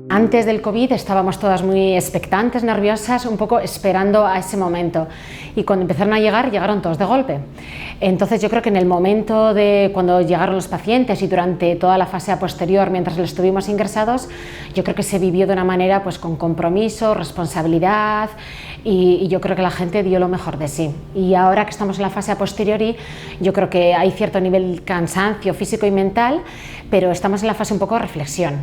Antes del COVID estábamos todas muy expectantes, nerviosas, un poco esperando a ese momento, y cuando empezaron a llegar, llegaron todos de golpe. Entonces yo creo que en el momento de cuando llegaron los pacientes y durante toda la fase posterior, mientras les estuvimos ingresados, yo creo que se vivió de una manera pues con compromiso, responsabilidad, y yo creo que la gente dio lo mejor de sí. Y ahora que estamos en la fase a posteriori, yo creo que hay cierto nivel de cansancio físico y mental, pero estamos en la fase un poco de reflexión,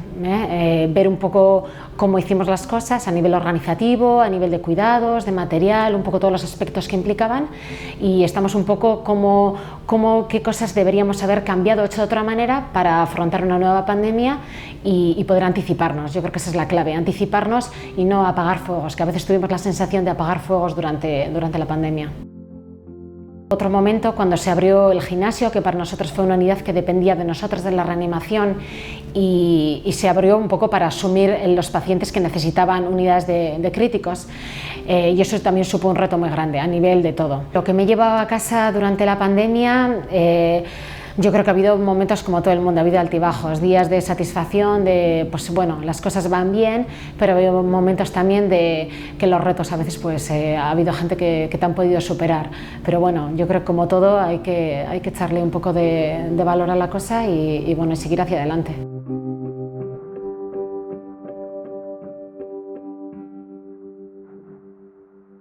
ver un poco cómo hicimos las cosas a nivel organizativo, a nivel de cuidados, de material, un poco todos los aspectos que implicaban, y estamos un poco qué cosas deberíamos haber cambiado o hecho de otra manera para afrontar una nueva pandemia y poder anticiparnos. Yo creo que esa es la clave, anticiparnos y no apagar fuegos, que a veces tuvimos la sensación de apagar fuegos durante la pandemia. Otro momento, cuando se abrió el gimnasio, que para nosotros fue una unidad que dependía de nosotros, de la reanimación, y se abrió un poco para asumir los pacientes que necesitaban unidades de críticos, y eso también supo un reto muy grande a nivel de todo. Lo que me he llevado a casa durante la pandemia, yo creo que ha habido momentos como todo el mundo, ha habido altibajos, días de satisfacción, de pues bueno, las cosas van bien, pero ha habido momentos también de que los retos a veces pues ha habido gente que te han podido superar, pero bueno, yo creo que como todo hay que echarle un poco de valor a la cosa y bueno, y seguir hacia adelante.